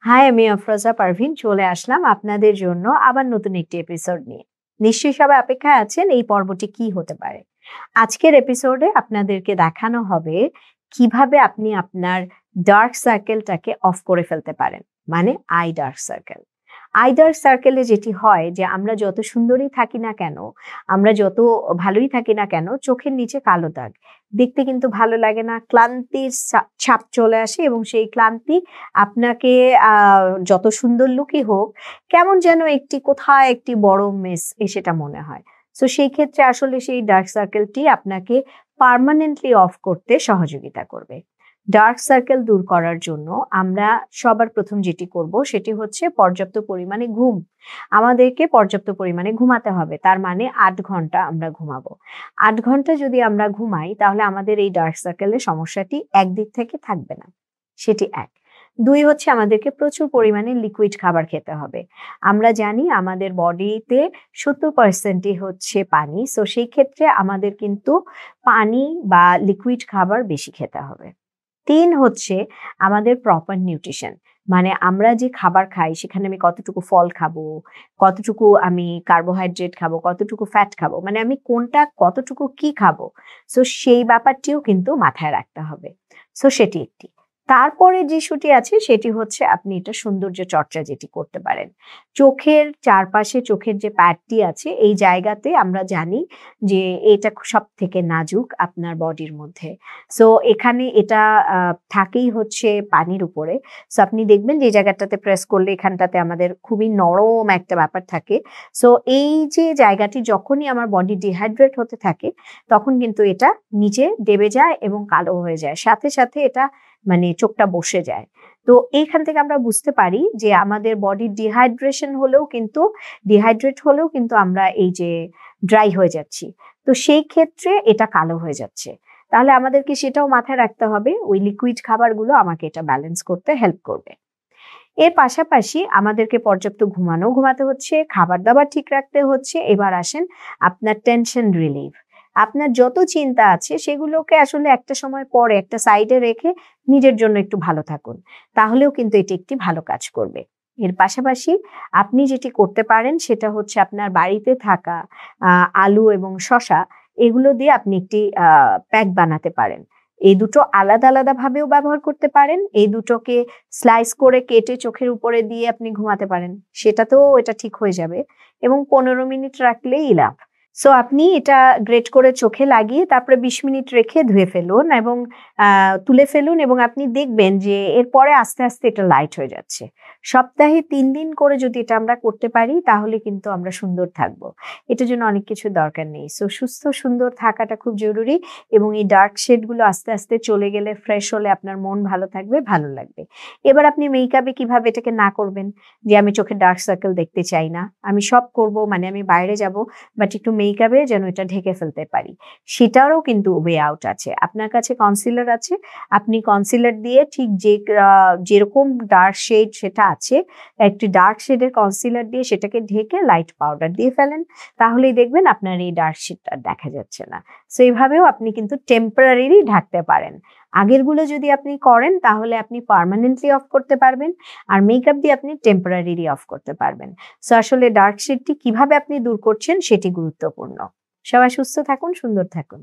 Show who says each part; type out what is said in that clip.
Speaker 1: High, আমি আফরোজা পারভিন চলে আসলাম আপনাদের জন্য আবার নতুন একটি এপিসোড নিয়ে। নিশ্চয়ই সবাই অপেক্ষায় আছেন এই পর্বটি কি হতে পারে। আজকের এপিসোডে আপনাদেরকে দেখানো হবে কিভাবে আপনি আপনার ডার্ক সার্কেলটাকে অফ করে ফেলতে পারেন, মানে eye dark circle. Eye dark সার্কেলে যেটি হয় যে আমরা যত সুন্দরই থাকি না কেন, আমরা যত ভালোই থাকি না কেন, চোখের নিচে কালো দাগ দেখতে কিন্তু ভালো লাগে না, ক্লান্তির ছাপ চলে আসে এবং সেই ক্লান্তি আপনাকে যত সুন্দর লুকই হোক কেমন যেন কোথায় একটি বড় মিস সেটা মনে হয়। সো সেই ক্ষেত্রে আসলে সেই ডার্ক সার্কেলটি আপনাকে পার্মানেন্টলি অফ করতে সহযোগিতা করবে। ডার্ক সার্কেল দূর করার জন্য আমরা সবার প্রথম যেটি করব সেটি হচ্ছে পর্যাপ্ত পরিমাণে ঘুম। আমাদেরকে পর্যাপ্ত পরিমাণে ঘুমাতে হবে, তার মানে ৮ ঘন্টা আমরা ঘুমাবো। ৮ ঘন্টা যদি আমরা ঘুমাই তাহলে আমাদের এই ডার্ক সার্কেলের সমস্যাটি একদিক থেকে থাকবে না, সেটি এক। ২ হচ্ছে আমাদেরকে প্রচুর পরিমাণে লিকুইড খাবার খেতে হবে। আমরা জানি আমাদের বডিতে ৭০% হচ্ছে পানি, সো সেই ক্ষেত্রে আমাদের কিন্তু পানি বা লিকুইড খাবার বেশি খেতে হবে। ৩ হচ্ছে আমাদের প্রপার নিউট্রিশন, মানে আমরা যে খাবার খাই সেখানে আমি কতটুকু ফল খাবো, কতটুকু আমি কার্বোহাইড্রেট খাবো, কতটুকু ফ্যাট খাবো, মানে আমি কোনটা কতটুকু কি খাবো, সো সেই ব্যাপারটিও কিন্তু মাথায় রাখতে হবে। সো সেটি একটি। তারপরে যে ইস্যুটি আছে সেটি হচ্ছে আপনি এটা সৌন্দর্য চর্চা যেটি করতে পারেন। চোখের চারপাশে চোখের যে প্যাডটি আছে এই জায়গাতে আমরা জানি যে এটা সব থেকে নাজুক আপনার বডির মধ্যে। সো এখানে এটা থাকেই হচ্ছে পানির উপরে। সো আপনি দেখবেন যে জায়গাটাতে প্রেস করলে এখানটাতে আমাদের খুবই নরম একটা ব্যাপার থাকে। সো এই যে জায়গাটি যখনই আমার বডি ডিহাইড্রেট হতে থাকে তখন কিন্তু এটা নিচে দেবে যায় এবং কালো হয়ে যায়, সাথে সাথে এটা মানে চোখটা বসে যায়। তো এইখান থেকে আমরা বুঝতে পারি যে আমাদের বডি ডিহাইড্রেট হলেও কিন্তু আমরা এই যে ড্রাই হয়ে যাচ্ছি, তো সেই ক্ষেত্রে এটা কালো হয়ে যাচ্ছে। তাহলে আমাদেরকে সেটাও মাথায় রাখতে হবে, ওই লিকুইড খাবারগুলো আমাকে এটা ব্যালেন্স করতে হেল্প করবে। এর পাশাপাশি আমাদেরকে পর্যাপ্ত ঘুমাতে হচ্ছে, খাবার দাবার ঠিক রাখতে হচ্ছে। এবার আসেন আপনার টেনশন রিলিফ। আপনার যত চিন্তা আছে সেগুলোকে আসলে একটা সময় পরে একটা সাইডে রেখে নিজের জন্য একটু ভালো থাকুন, তাহলেও কিন্তু এটি একটি ভালো কাজ করবে। এর পাশাপাশি আপনি যেটি করতে পারেন সেটা হচ্ছে আপনার বাড়িতে থাকা আলু এবং শসা, এগুলো দিয়ে আপনি একটি প্যাক বানাতে পারেন। এই দুটো আলাদা আলাদা ভাবেও ব্যবহার করতে পারেন, এই দুটোকে স্লাইস করে কেটে চোখের উপরে দিয়ে আপনি ঘুমাতে পারেন, সেটাতেও এটা ঠিক হয়ে যাবে এবং ১৫ মিনিট রাখলেই ইনাফ। সো আপনি এটা গ্রেট করে চোখে লাগিয়ে তারপরে ২০ মিনিট রেখে ধুয়ে ফেলুন এবং তুলে ফেলুন এবং আপনি দেখবেন যে এরপরে আস্তে আস্তে এটা লাইট হয়ে যাচ্ছে। সপ্তাহে ৩ দিন করে যদি এটা আমরা করতে পারি তাহলে কিন্তু আমরা সুন্দর থাকবো। এটার জন্য অনেক কিছু দরকার নেই। সো সুস্থ সুন্দর থাকাটা খুব জরুরি এবং এই ডার্ক শেডগুলো আস্তে আস্তে চলে গেলে, ফ্রেশ হলে আপনার মন ভালো থাকবে, ভালো লাগবে। এবার আপনি মেকআপে কিভাবে এটাকে না করবেন, যে আমি চোখে ডার্ক সার্কেল দেখতে চাই না, আমি সব করব, মানে আমি বাইরে যাব বাট একটু মেকআপে যেন এটা ঢেকে ফেলতে পারি, সেটারও কিন্তু ওয়ে আউট আছে। আপনার কাছে কনসিলার আছে, আপনি কনসিলার দিয়ে ঠিক যেরকম ডার্ক শেড সেটা আছে, একটি ডার্ক শেডের কনসিলার দিয়ে সেটাকে ঢেকে লাইট পাউডার দিয়ে ফেলেন, তাহলেই দেখবেন আপনার এই ডার্ক শেডটা দেখা যাচ্ছে না। সো এইভাবেও আপনি কিন্তু টেম্পোরারিলি ঢাকতে পারেন। আগেরগুলো যদি আপনি করেন তাহলে আপনি পার্মানেন্টলি অফ করতে পারবেন, আর মেকআপ দিয়ে আপনি টেম্পোরারিলি অফ করতে পারবেন। সো আসলে ডার্ক শেডটি কিভাবে আপনি দূর করছেন সেটি গুরুত্বপূর্ণ। সবাই সুস্থ থাকুন, সুন্দর থাকুন।